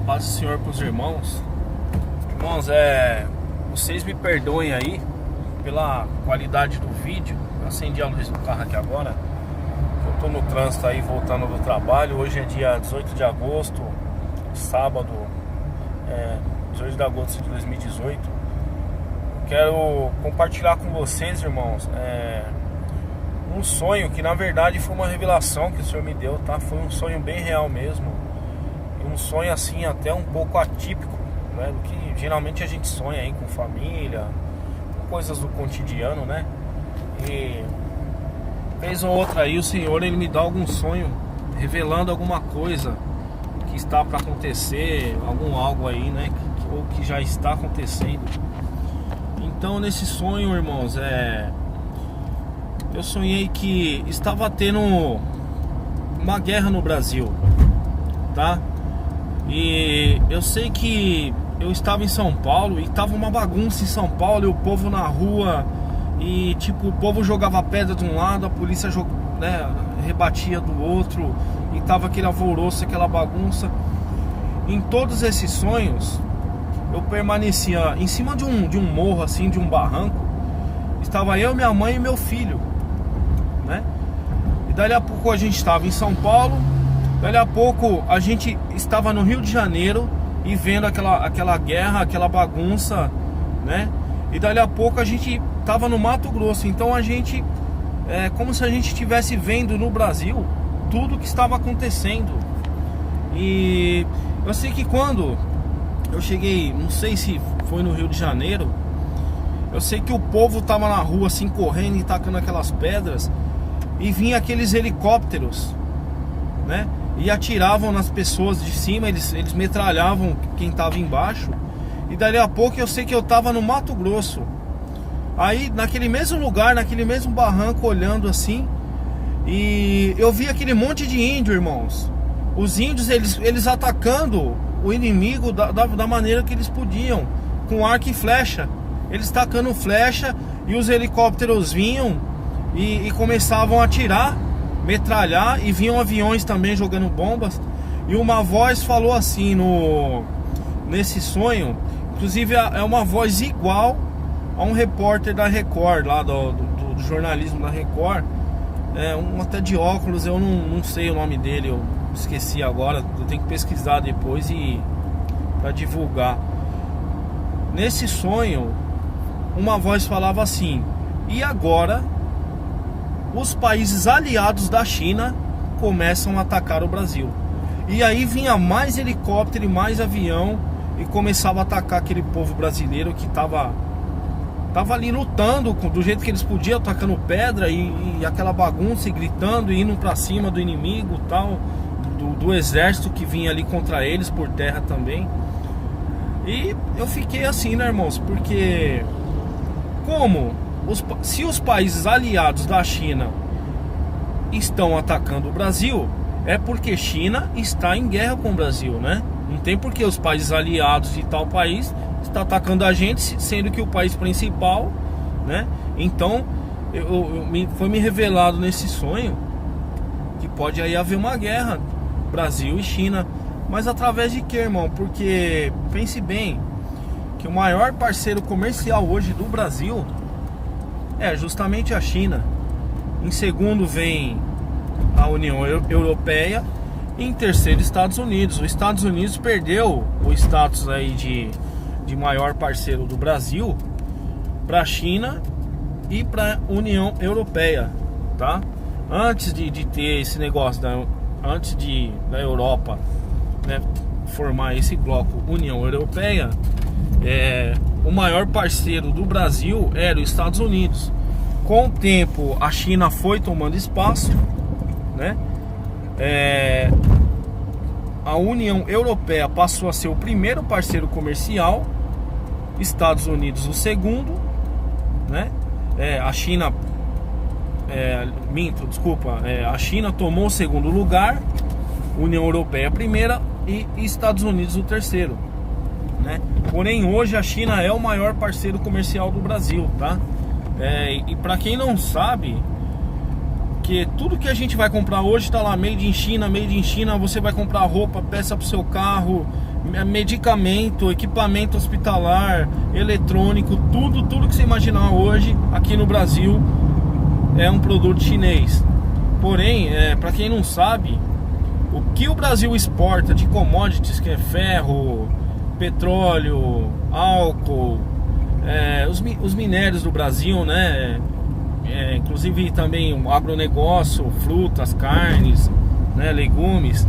Paz do Senhor para os irmãos. Irmãos, vocês me perdoem aí pela qualidade do vídeo. Eu acendi a luz do carro aqui agora. Eu tô no trânsito aí, voltando do trabalho. Hoje é dia 18 de agosto, sábado, 18 de agosto de 2018. Quero compartilhar com vocês, irmãos, um sonho que na verdade foi uma revelação que o Senhor me deu, tá? Foi um sonho bem real mesmo. Um sonho assim até um pouco atípico, né? Do que geralmente a gente sonha aí com família, com coisas do cotidiano, né? E vez ou outra aí o Senhor, ele me dá algum sonho revelando alguma coisa que está para acontecer, algo aí, né? Ou que já está acontecendo. Então nesse sonho, irmãos, eu sonhei que estava tendo uma guerra no Brasil, tá? E eu sei que eu estava em São Paulo e tava uma bagunça em São Paulo, e o povo na rua, e tipo, o povo jogava pedra de um lado, a polícia rebatia do outro, e tava aquele alvoroço, aquela bagunça. Em todos esses sonhos, eu permanecia em cima de um morro, assim, de um barranco. Estava eu, minha mãe e meu filho, né? E dali a pouco a gente estava em São Paulo. Dali a pouco a gente estava no Rio de Janeiro e vendo aquela guerra, aquela bagunça, né? E dali a pouco a gente estava no Mato Grosso. Então a gente, como se a gente estivesse vendo no Brasil tudo que estava acontecendo. E eu sei que quando eu cheguei, não sei se foi no Rio de Janeiro, eu sei que o povo estava na rua assim, correndo e tacando aquelas pedras, e vinha aqueles helicópteros, né? E atiravam nas pessoas de cima, eles metralhavam quem estava embaixo. E dali a pouco eu sei que eu estava no Mato Grosso. Aí naquele mesmo lugar, naquele mesmo barranco, olhando assim, e eu vi aquele monte de índio, irmãos. Os índios, eles atacando o inimigo da maneira que eles podiam, com arco e flecha. Eles tacando flecha, e os helicópteros vinham e começavam a atirar, metralhar, e vinham aviões também jogando bombas. E uma voz falou assim nesse sonho, inclusive é uma voz igual a um repórter da Record, lá do jornalismo da Record, um até de óculos, eu não sei o nome dele, eu esqueci agora, eu tenho que pesquisar depois para divulgar. Nesse sonho, uma voz falava assim: e agora os países aliados da China começam a atacar o Brasil. E aí vinha mais helicóptero e mais avião, e começava a atacar aquele povo brasileiro que tava ali lutando do jeito que eles podiam, atacando pedra e aquela bagunça, e gritando e indo pra cima do inimigo, tal, do exército que vinha ali contra eles por terra também. E eu fiquei assim, né, irmãos? Porque se os países aliados da China estão atacando o Brasil, é porque China está em guerra com o Brasil, né? Não tem porque os países aliados de tal país está atacando a gente, sendo que o país principal, né? Então foi me revelado nesse sonho que pode aí haver uma guerra, Brasil e China. Mas através de quê, irmão? Porque pense bem que o maior parceiro comercial hoje do Brasil é justamente a China. Em segundo vem a União Europeia, e em terceiro Estados Unidos. Os Estados Unidos perdeu o status aí de maior parceiro do Brasil para a China e para a União Europeia, tá? Antes de ter esse negócio antes da Europa, né, formar esse bloco União Europeia, o maior parceiro do Brasil era os Estados Unidos. Com o tempo a China foi tomando espaço, né? A União Europeia passou a ser o primeiro parceiro comercial, Estados Unidos o segundo, né? A China a China tomou o segundo lugar, União Europeia a primeira e Estados Unidos o terceiro, né? Porém hoje a China é o maior parceiro comercial do Brasil, tá? E para quem não sabe, que tudo que a gente vai comprar hoje está lá made in China, você vai comprar roupa, peça para o seu carro, medicamento, equipamento hospitalar, eletrônico, tudo que você imaginar hoje aqui no Brasil é um produto chinês. Porém, para quem não sabe, o que o Brasil exporta de commodities, que é ferro, petróleo, álcool, os minérios do Brasil, né? Inclusive também o agronegócio, frutas, carnes, né, legumes.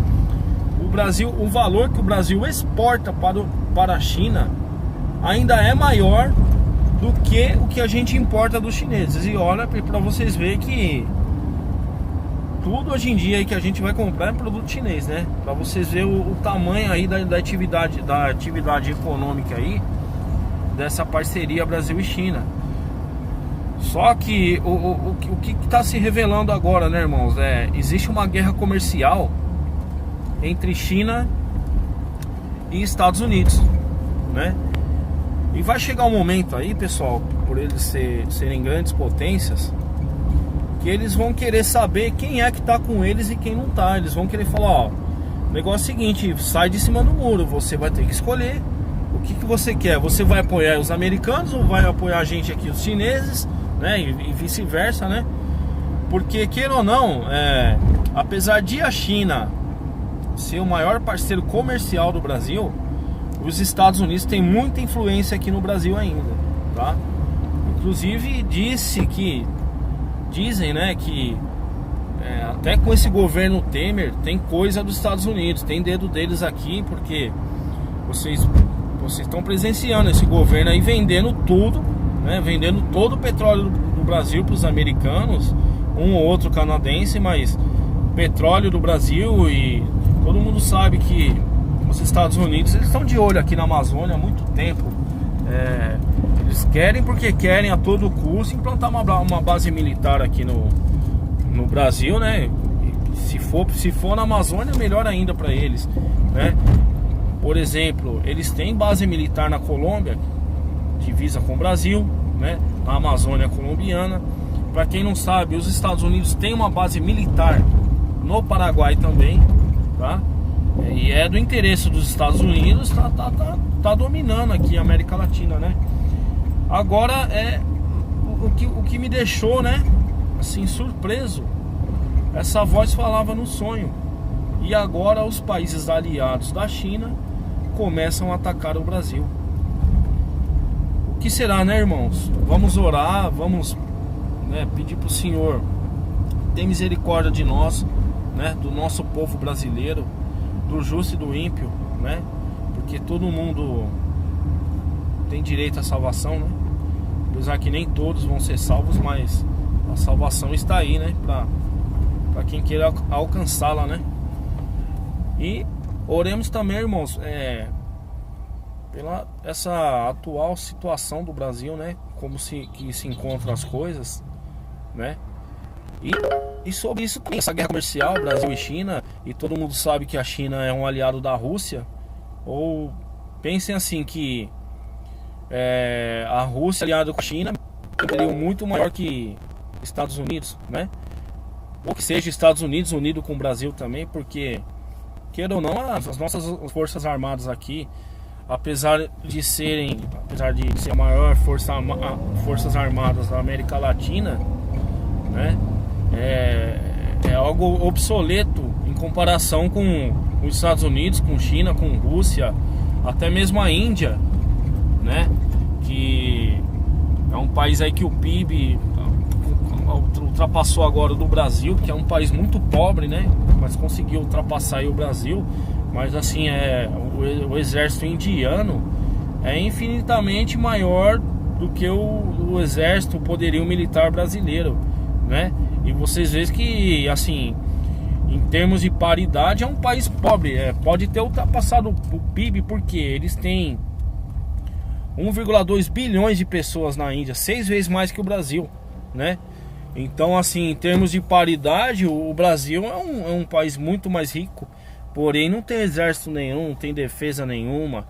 O valor que o Brasil exporta para a China ainda é maior do que o que a gente importa dos chineses. E olha, para vocês verem que tudo hoje em dia aí que a gente vai comprar é produto chinês, né? Para vocês verem o tamanho aí da atividade econômica aí dessa parceria Brasil e China. Só que o que está se revelando agora, né, irmãos? Existe uma guerra comercial entre China e Estados Unidos, né? E vai chegar um momento aí, pessoal, por eles serem grandes potências, que eles vão querer saber quem é que tá com eles e quem não tá. Eles vão querer falar, ó, o negócio é o seguinte, sai de cima do muro, você vai ter que escolher o que você quer. Você vai apoiar os americanos ou vai apoiar a gente aqui, os chineses, né? E vice-versa, né? Porque, queira ou não, apesar de a China ser o maior parceiro comercial do Brasil, os Estados Unidos têm muita influência aqui no Brasil ainda, tá? Inclusive dizem, né, que até com esse governo Temer tem coisa dos Estados Unidos, tem dedo deles aqui, porque vocês estão presenciando esse governo aí vendendo tudo, né, vendendo todo o petróleo do Brasil para os americanos, um ou outro canadense, mas petróleo do Brasil. E todo mundo sabe que os Estados Unidos, eles estão de olho aqui na Amazônia há muito tempo. Eles querem, porque querem a todo custo implantar uma base militar aqui no Brasil, né? Se for na Amazônia, melhor ainda para eles, né? Por exemplo, eles têm base militar na Colômbia, divisa com o Brasil, né? Na Amazônia colombiana. Para quem não sabe, os Estados Unidos têm uma base militar no Paraguai também, tá? E é do interesse dos Estados Unidos, tá dominando aqui a América Latina, né? Agora o que me deixou, né, assim, surpreso. Essa voz falava no sonho. E agora os países aliados da China começam a atacar o Brasil. O que será, né, irmãos? Vamos orar, vamos, né, pedir pro Senhor ter misericórdia de nós, né, do nosso povo brasileiro, do justo e do ímpio, né? Porque todo mundo tem direito à salvação, né? Apesar que nem todos vão ser salvos, mas a salvação está aí, né? Para quem queira alcançá-la, né? E oremos também, irmãos, pela essa atual situação do Brasil, né? Como se encontram as coisas, né? E sobre isso também, essa guerra comercial, Brasil e China, e todo mundo sabe que a China é um aliado da Rússia. Ou pensem assim, que a Rússia aliada com a China seria muito maior que Estados Unidos, né? Ou que seja Estados Unidos unido com o Brasil também, porque, queira ou não, as nossas forças armadas aqui, apesar de ser a maior forças armadas da América Latina, né? É algo obsoleto em comparação com os Estados Unidos, com China, com Rússia, até mesmo a Índia, né? Que é um país aí que o PIB ultrapassou agora o do Brasil, que é um país muito pobre, né? Mas conseguiu ultrapassar aí o Brasil. Mas assim, o exército indiano é infinitamente maior do que o exército, o poderio militar brasileiro, né? E vocês veem que, assim, em termos de paridade, é um país pobre. Pode ter ultrapassado o PIB, porque eles têm 1,2 bilhões de pessoas na Índia, 6 vezes mais que o Brasil, né? Então, assim, em termos de paridade, o Brasil é um país muito mais rico, porém não tem exército nenhum, não tem defesa nenhuma,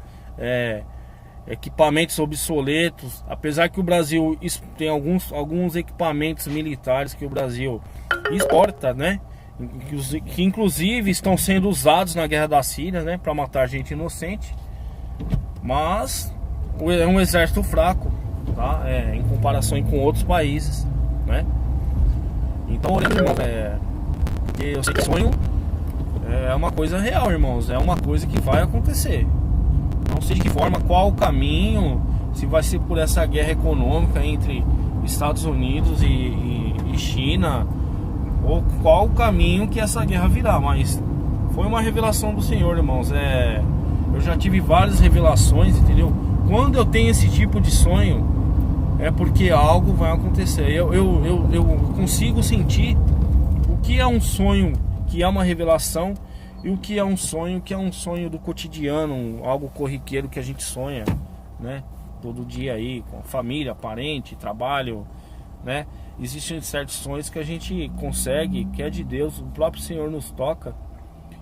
equipamentos obsoletos. Apesar que o Brasil tem alguns equipamentos militares que o Brasil exporta, né? que inclusive estão sendo usados na guerra da Síria, né, para matar gente inocente. Mas é um exército fraco, tá? Em comparação com outros países, né? Então, eu sei que sonho é uma coisa real, irmãos. É uma coisa que vai acontecer. Não sei de que forma, qual o caminho, se vai ser por essa guerra econômica entre Estados Unidos e China, ou qual o caminho que essa guerra virá. Mas foi uma revelação do Senhor, irmãos. Eu já tive várias revelações, entendeu? Quando eu tenho esse tipo de sonho, é porque algo vai acontecer. Eu consigo sentir o que é um sonho que é uma revelação e o que é um sonho do cotidiano, algo corriqueiro que a gente sonha, né? Todo dia aí, com a família, parente, trabalho, né? Existem certos sonhos que a gente consegue, que é de Deus, o próprio Senhor nos toca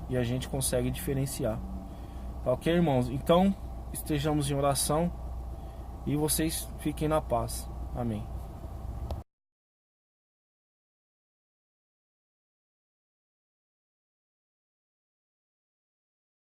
e a gente consegue diferenciar. Tá ok, irmãos? Então, estejamos em oração e vocês fiquem na paz. Amém.